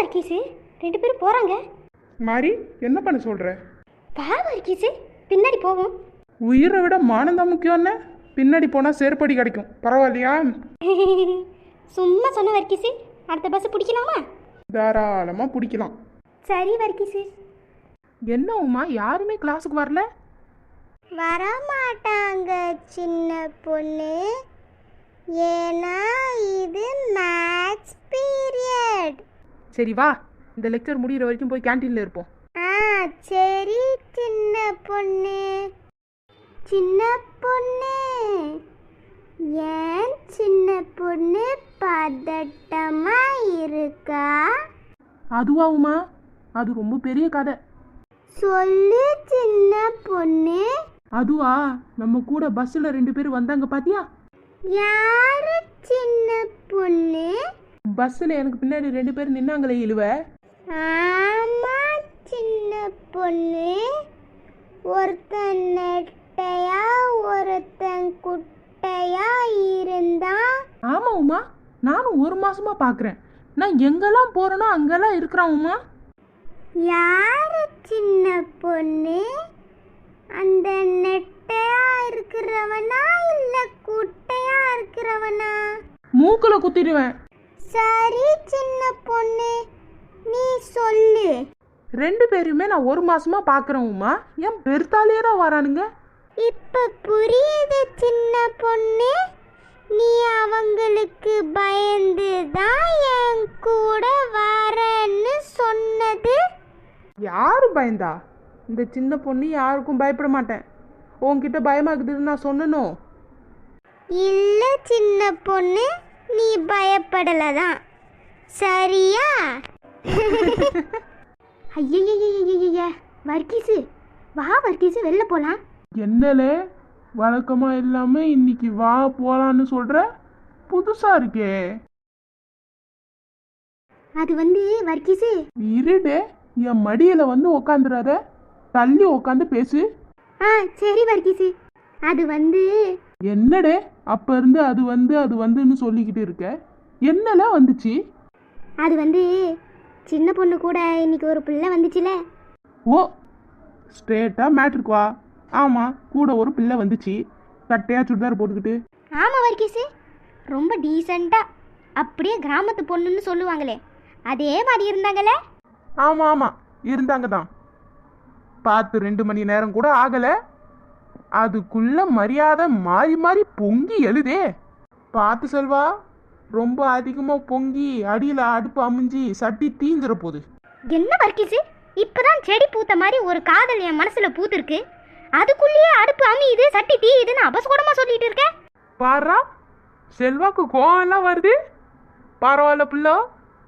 வர்க்கீஸு, 2 பேரும் போகிறாங்க. மாறி என்ன பண்ண சொல்கிற? வா வர்க்கீஸு, பின்னாடி போவோம். உயிரை விட மானந்தான் முக்கியம்னு. பின்னாடி போனால் செருப்படி கிடைக்கும், பரவாயில்லையா? சும்மா சொன்ன வர்க்கீஸு, அடுத்த பஸ் பிடிக்கலாமா? தாராளமாக பிடிக்கலாம். சரி வர்க்கீஸு. என்ன உமா, யாருமே கிளாஸுக்கு வரல? வரமாட்டாங்க சின்ன பொண்ணு, ஏன்னா இது மேத்ஸ் பீரியட். சரி வா, இந்த லெக்சர் முடிகிற வரைக்கும் போய் கேன்டீனில் இருப்போம். சரி சின்ன பொண்ணு. சின்ன பொண்ணு, ஏன் சின்ன பொண்ணு பதட்டமா இருக்கா? அதுவா உமா, அது ரொம்ப பெரிய கதை. சொல்லு சின்ன பொண்ணு. அதுவா, நம்ம கூட பஸ்ஸில் 2 பேர் வந்தாங்க பாத்தியா? யாரு சின்ன பொண்ணு? பஸ்ஸில் எனக்கு பின்னாடி 2 பேர் நின்னாங்களே இழுவ. ஆமா சின்ன பொண்ணு, ஒருத்தன் நெட்டையா ஒருத்தன் குட்டையா இருந்தா. ஆமா உமா, நானும் 1 மாசமா பார்க்குறேன். நான் எங்கெல்லாம் போகிறேனோ அங்கெல்லாம் இருக்கிறான் உமா. யாரு சின்ன பொண்ணு? அந்த நெட்டையா இருக்கிறவனா இல்ல குட்டையா இருக்கிறவனா? மூக்கில் குத்திடுவேன். சரி சின்ன பொண்ணு, நீ சொல்லு. 2 பேருமே நான் 1 மாசமா பார்க்குறேன் உமா. ஏன் பெருத்தாலே தான் வரானுங்க? இப்ப புரியுது சின்ன பொண்ணு, நீ அவங்களுக்கு பயந்து தான் என் கூட வரேன்னு சொன்னது. யாரு பயந்தா? இந்த சின்ன பொண்ணு யாருக்கும் பயப்பட மாட்டேன். உன்கிட்ட பயமாக்குதுன்னு நான் சொன்னனும். இல்ல சின்ன பொண்ணு, நீ பயப்படலதான், சரியா? ஐய வர்க்கீஸு, வா வர்க்கீஸு, வெளில போலாம். என்னலே வழக்கமா இல்லாம இன்னைக்கு வா போலான்னு சொல்ற? புதுசா இருக்கே. அது வந்து வர்க்கீஸு. இருடே, என் மடியில வந்து உக்காந்துறாத, தள்ளி உக்காந்து பேசு. சரி வர்க்கீஸு. அது வந்து. என்னடே அப்ப இருந்து அது வந்துன்னு சொல்லிக்கிட்டு இருக்க? என்னல வந்துச்சு? அது வந்து சின்ன பொண்ணு கூட இன்னைக்கு ஒரு பிள்ளை வந்துச்சுல. ஓ, ஸ்ட்ரேட்டா மேட்ருக்கு வா. ஆமா, கூட ஒரு பிள்ளை வந்துச்சு, கட்டையா சுடிதார் போட்டுக்கிட்டு. ஆமா வர்க்கீஸு, ரொம்ப டீசெண்டா, அப்படியே கிராமத்து பொண்ணுன்னு சொல்லுவாங்களே அதே மாதிரி இருந்தாங்களே. ஆமா ஆமா, இருந்தாங்க தான். பார்த்து 2 மணி நேரம் கூட ஆகல, அதுக்குள்ள மரியாதை மாறி மாறி பொங்கி எழுதே. பார்த்து செல்வா, ரொம்ப அதிகமா பொங்கி அடியில அடுப்பு அமிஞ்சி சட்டி தீஞ்சிட போகுது. என்ன வர்க்கீஸு, இப்பதான் செடி பூத்த மாதிரி ஒரு காதல் என் மனசுல பூத்திருக்கு, அதுக்குள்ளேயே அடுப்பு அமியுது சட்டி தீயுதுன்னு அபஸ்கூடமா சொல்லிட்டு இருக்க. பாரா, செல்வாக்கு கோவம் எல்லாம் வருது. பரவாயில்ல புள்ள,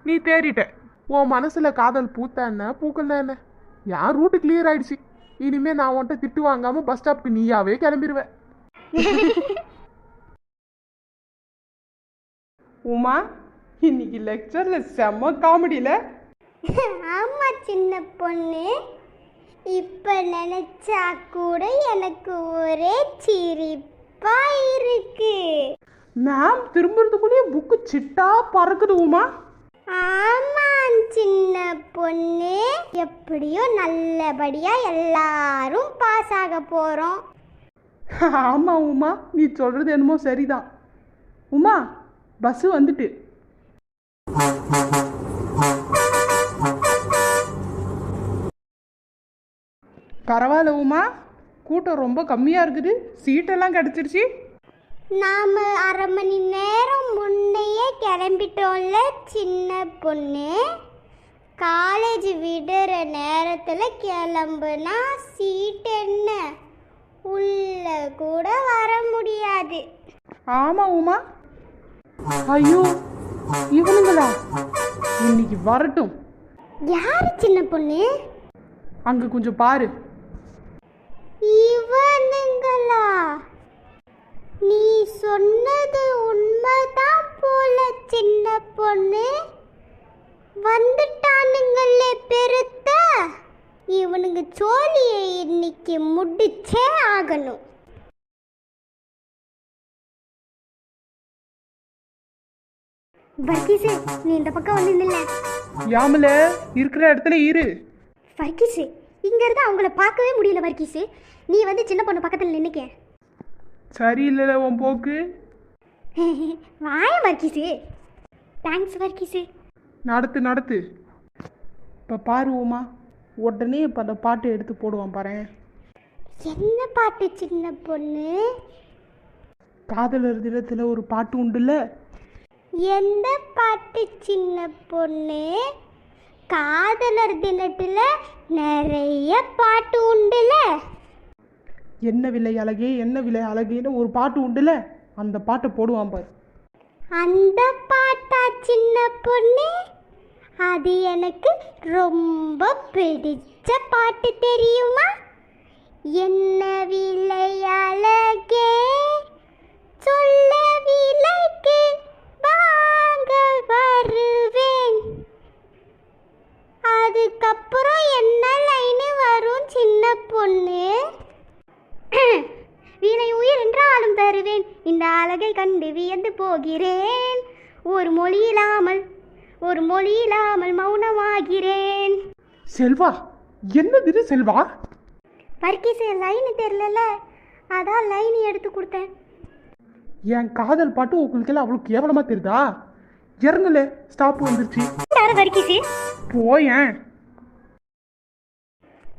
நீ தேறிட்ட. உன் மனசுல காதல் பூத்தா என்ன பூக்கள்னா என்ன, யார் ரூட்டு கிளியர் ஆயிடுச்சு. இனிமே நான் உன்ட்ட திட்டு வாங்காம பஸ் ஸ்டாப்க்கு நீயாவே கிளம்பிடுவேன். உமா, இன்னைக்கு லெக்சர்ல செம்ம காமெடியில. ஆமா சின்ன பொண்ணு, இப்ப நினைச்சா கூட எனக்கு ஒரே சிரிப்பா இருக்கு. மேம் திரும்புறதுக்குள்ளேயே புக்கு சிட்டா பறக்குது உமா. ஆமா சின்ன பொண்ணு, எப்படியோ நல்லபடியா எல்லாரும் பாஸ் ஆக போறோம். ஆமா உமா, நீ சொல்றது என்னமோ சரிதான். உமா, பஸ் வந்துட்டு. பரவாயில்ல உமா, கூட்டம் ரொம்ப கம்மியா இருக்குது, சீட்டெல்லாம் கிடைச்சிருச்சு. நாம 1/2 மணி நேரம் முன்னையே கிளம்பிட்டோம்ல சின்ன பொண்ணு. காலேஜ் விடுற நேரத்துல கிளம்புனா சீட் என்ன, உள்ள கூட வர முடியாது. ஆமா உமா. ஐயோ, இவனுங்களா? இன்னைக்கு வரட்டும். யாரு சின்ன பொண்ணு? அங்க கொஞ்சம் பாரு. இவனுங்களா? நீ சொன்னது உண்மைதான் போல சின்ன பொண்ணு. வந்துட்டானுங்களே பெருத்த. இவனுங்க சோழியை இன்னைக்கு முடிச்சே ஆகணும். வர்க்கீஸு நீ இந்த பக்கம் வந்து நில்ல. யாமல இருக்கிற இடத்துல இரு. வர்க்கீஸு இங்க இருந்தா அவங்கள பார்க்கவே முடியல வர்க்கீஸு. நீ வந்து சின்ன பொண்ணு பக்கத்தில் நின்னுக்க. சரியில்லை உன் போக்கு. வாய வர்க்கீஸு. தேங்க்ஸ் வர்க்கீஸு. நடத்து. இப்போ பாரு உமா, உடனே இப்போ அந்த பாட்டை எடுத்து போடுவான் பாரு. என்ன பாட்டு சின்ன பொண்ணு? காதலர் தினத்தில் ஒரு பாட்டு உண்டுல்ல. எந்த பாட்டு சின்ன பொண்ணு? காதலர் தினத்தில் நிறைய பாட்டு உண்டுல. என்ன விலை அழகேன்னு ஒரு பாட்டு உண்டுல, அந்த பாட்டை போடுவான் பாரு. அந்த பாட்டா சின்ன பொண்ணு? அது எனக்கு ரொம்ப பிடிச்ச பாட்டு தெரியுமா? என்ன விலை அழகே சொல்ல விலைக்கு வாங்க வருவேன். அதுக்கப்புறம் என்ன லைன் வரும் சின்ன பொண்ணு? வீணை உயிர் என்றாலும் தருவேன், இந்த அழகை கண்டு வியந்து போகிறேன், ஒரு மொழி இல்லாமல் மௌனமாகிறேன். செல்வா, என்னது செல்வா? வர்க்கீஸ் லைன் தெரியல, அதான் லைன் எடுத்து கொடுத்தேன். என் காதல் பாட்டு உங்களுக்கெல்லாம் அவ்வளோ கேவலமா தெரியுதா? இறங்கல, ஸ்டாப் வந்துருச்சு. வர்க்கீஸ் போயேன்.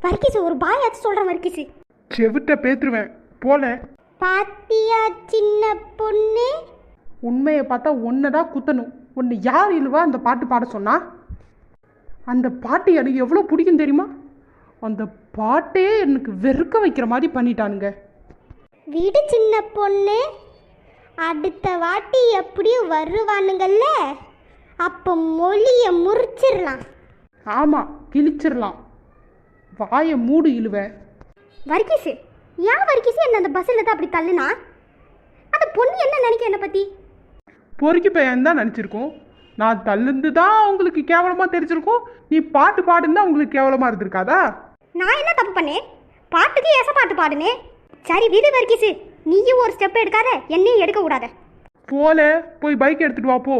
வர்க்கீஸ் ஒரு பாய் ஆச்சு சொல்றேன். வர்க்கீஸ் செவிட்ட பேத்துருவேன் போல. பாத்தியா சின்ன பொண்ணு? உண்மையை பார்த்தா ஒன்னதான் குத்தணும். ஒன்று யார் இழுவா அந்த பாட்டு பாட சொன்னா? அந்த பாட்டு எனக்கு எவ்வளோ பிடிக்கும் தெரியுமா? அந்த பாட்டே எனக்கு வெறுக்க வைக்கிற மாதிரி பண்ணிட்டானுங்க. வீடு சின்ன பொண்ணு, அடுத்த வாட்டி எப்படியும் வருவானுங்கல்ல, அப்போ மொழியை முறிச்சிடலாம். ஆமாம், கிழிச்சிடலாம். வாயை மூடு இழுவ. வர்க்கீஸ் ஏன் வர்க்கீஸ் என்ன அந்த பஸ்ஸில் தான் அப்படி தள்ளுனா? அந்த பொண்ணு என்ன நினைக்க என்னை பற்றி? பொறுக்கி பையன் தான் நினச்சிருக்கோம். நான் தள்ளுந்து தான் உங்களுக்கு கேவலமாக தெரிஞ்சிருக்கோம். நீ பாட்டு பாடுன்னு உங்களுக்கு கேவலமாக இருந்திருக்காதா? நான் என்ன தப்பு பண்ணேன்? பாட்டுக்கு ஏச பாட்டு பாடுனே. சரி விடு வர்க்கீஸ், நீயும் ஒரு ஸ்டெப் எடுக்காத, என்னையும் எடுக்க கூடாத. போல போய் பைக் எடுத்துட்டு வா போ.